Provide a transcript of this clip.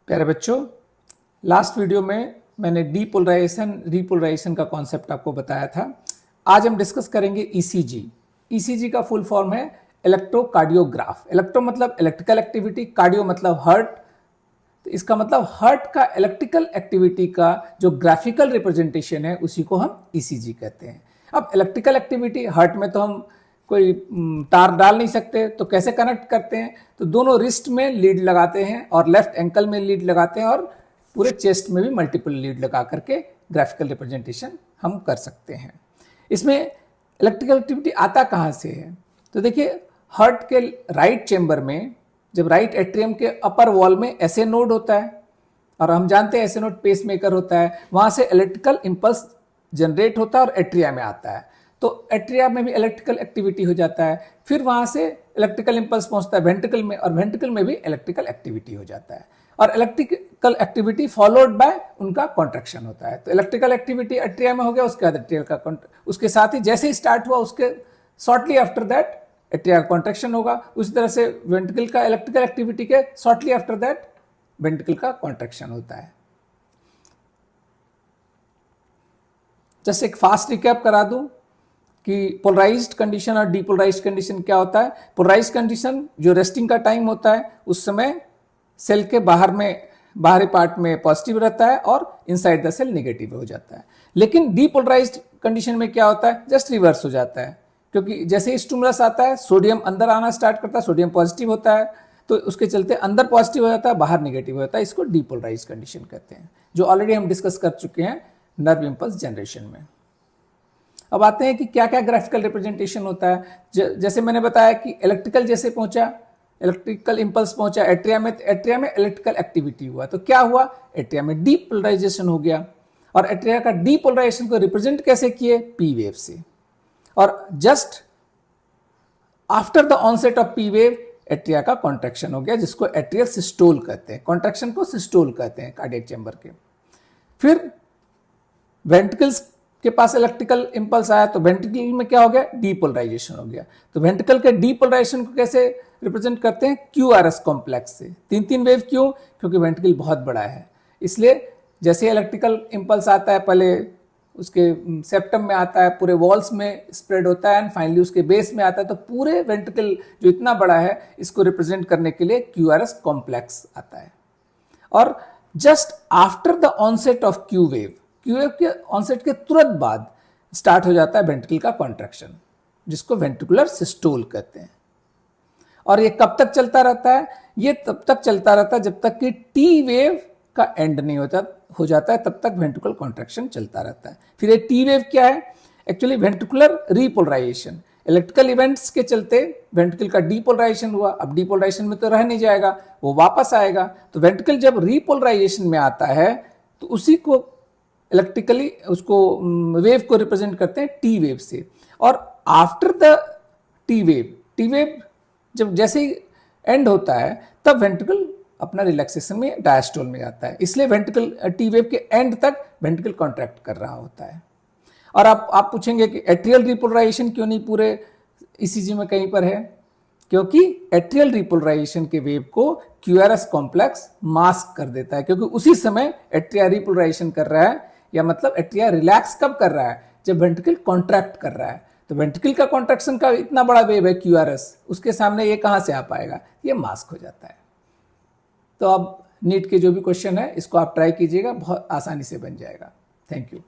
प्यारे बच्चों, last video में मैंने डीपोलराइजेशन रीपोलराइजेशन का कॉन्सेप्ट आपको बताया था। आज हम डिस्कस करेंगे ईसीजी। ईसीजी का फुल फॉर्म है इलेक्ट्रोकार्डियोग्राफ। इलेक्ट्रो मतलब इलेक्ट्रिकल एक्टिविटी, कार्डियो मतलब हार्ट। तो इसका मतलब हार्ट का इलेक्ट्रिकल एक्टिविटी का जो ग्राफिकल रिप्रेजेंटेशन है उसी को हम ईसीजी कहते हैं। अब इलेक्ट्रिकल एक्टिविटी हार्ट में तो हम कोई तार डाल नहीं सकते, तो कैसे कनेक्ट करते हैं? तो दोनों रिस्ट में लीड लगाते हैं और लेफ्ट एंकल में लीड लगाते हैं और पूरे चेस्ट में भी मल्टीपल लीड लगा करके ग्राफिकल रिप्रेजेंटेशन हम कर सकते हैं। इसमें इलेक्ट्रिकल एक्टिविटी आता कहाँ से है? तो देखिए, हार्ट के राइट चेंबर में, जब राइट एट्रियम के अपर वॉल में ऐसे नोड होता है और हम जानते हैं ऐसे नोड पेस मेकर होता है, वहां से इलेक्ट्रिकल इंपल्स जनरेट होता है और एट्रिया में आता है। तो एट्रिया में भी इलेक्ट्रिकल एक्टिविटी हो जाता है, फिर वहां से इलेक्ट्रिकल इंपल्स पहुंचता है वेंट्रिकल में और वेंट्रिकल में भी इलेक्ट्रिकल एक्टिविटी हो जाता है और इलेक्ट्रिकल एक्टिविटी फॉलोड बाय उनका कॉन्ट्रैक्शन होता है। तो इलेक्ट्रिकल एक्टिविटी एट्रिया में हो गया, उसके बाद एट्रियल का उसके साथ ही जैसे ही स्टार्ट हुआ उसके शॉर्टली आफ्टर दैट एट्रिया का कॉन्ट्रैक्शन होगा। उसी तरह से वेंट्रिकल का इलेक्ट्रिकल एक्टिविटी के शॉर्टली आफ्टर दैट वेंट्रिकल का कॉन्ट्रैक्शन होता है। जैसे एक फास्ट रिकैप करा दूं कि पोलराइज्ड कंडीशन और डीपोलराइज्ड कंडीशन क्या होता है। पोलराइज्ड कंडीशन जो रेस्टिंग का टाइम होता है उस समय सेल के बाहरी पार्ट में पॉजिटिव रहता है और इनसाइड द सेल नेगेटिव हो जाता है। लेकिन डीपोलराइज्ड कंडीशन में क्या होता है? जस्ट रिवर्स हो जाता है, क्योंकि जैसे ही स्टिमुलस आता है सोडियम अंदर आना स्टार्ट करता है, सोडियम पॉजिटिव होता है तो उसके चलते अंदर पॉजिटिव हो जाता है, बाहर नेगेटिव हो जाता है। इसको डीपोलराइज्ड कंडीशन कहते हैं, जो ऑलरेडी हम डिस्कस कर चुके हैं नर्व इंपल्स जनरेशन में। अब आते हैं कि क्या क्या ग्राफिकल रिप्रेजेंटेशन होता है। जैसे मैंने बताया कि इलेक्ट्रिकल जैसे पहुंचा, इलेक्ट्रिकल इंपल्स पहुंचा एट्रिया में, तो एट्रिया में इलेक्ट्रिकल एक्टिविटी हुआ, तो क्या हुआ? एट्रिया में डीपोलराइजेशन हो गया। और एट्रिया का डीपोलराइजेशन को रिप्रेजेंट कैसे किए? पी वेव से। और just after the onset of P wave atria का कॉन्ट्रैक्शन हो गया, जिसको एट्रियल सिस्टोल कहते हैं। कॉन्ट्रैक्शन को सिस्टोल कहते हैं कार्डियक चैम्बर के। फिर वेंट्रिकल्स के पास इलेक्ट्रिकल इंपल्स आया तो वेंट्रिकल में क्या हो गया? डीपोलराइजेशन हो गया। तो वेंट्रिकल के डीपोलराइजेशन को कैसे रिप्रेजेंट करते हैं? क्यूआरएस कॉम्प्लेक्स से। तीन तीन वेव क्यों? क्योंकि वेंट्रिकल बहुत बड़ा है, इसलिए जैसे इलेक्ट्रिकल इंपल्स आता है पहले उसके सेप्टम में आता है, पूरे वॉल्स में स्प्रेड होता है एंड फाइनली उसके बेस में आता है, तो पूरे वेंट्रिकल जो इतना बड़ा है इसको रिप्रेजेंट करने के लिए क्यूआरएस कॉम्प्लेक्स आता है। और just after the onset of Q wave के ऑनसेट के तुरंत बाद स्टार्ट हो जाता है वेंट्रिकल का कॉन्ट्रैक्शन, जिसको वेंट्रिकुलर सिस्टोल कहते हैं। और ये कब तक चलता रहता है? ये तब तक चलता रहता है जब तक कि टी वेव का एंड नहीं हो जाता है, तब तक वेंट्रिकुलर कॉन्ट्रैक्शन चलता रहता है। फिर ये टी वेव क्या है? Actually ventricular repolarisation. Electrical events के चलते वेंट्रिकल का डीपोलराइजेशन हुआ, अब डीपोलराइजेशन में तो रह नहीं जाएगा, वो वापस आएगा। तो वेंट्रिकल जब रीपोलराइजेशन में आता है तो उसी को इलेक्ट्रिकली उसको वेव को रिप्रेजेंट करते हैं टी वेव से। और आफ्टर द टी वेव जब जैसे ही एंड होता है तब वेंट्रिकल अपना रिलैक्सेशन में डायस्टोल में जाता है, इसलिए वेंट्रिकल टी वेव के एंड तक वेंट्रिकल कॉन्ट्रैक्ट कर रहा होता है। और आप पूछेंगे कि एट्रियल रिपोलराइजेशन क्यों नहीं पूरे ईसीजी में कहीं पर है? क्योंकि एट्रियल रिपोलराइजेशन के वेव को क्यूआरएस कॉम्प्लेक्स मास्क कर देता है, क्योंकि उसी समय एट्रिया रिपोलराइजेशन कर रहा है, या मतलब एट्रिया रिलैक्स कब कर रहा है? जब वेंट्रिकल कॉन्ट्रैक्ट कर रहा है। तो वेंट्रिकल का कॉन्ट्रैक्शन का इतना बड़ा वेव है क्यूआरएस, उसके सामने ये कहां से आ पाएगा? ये मास्क हो जाता है। तो अब नीट के जो भी क्वेश्चन है इसको आप ट्राई कीजिएगा, बहुत आसानी से बन जाएगा। Thank you.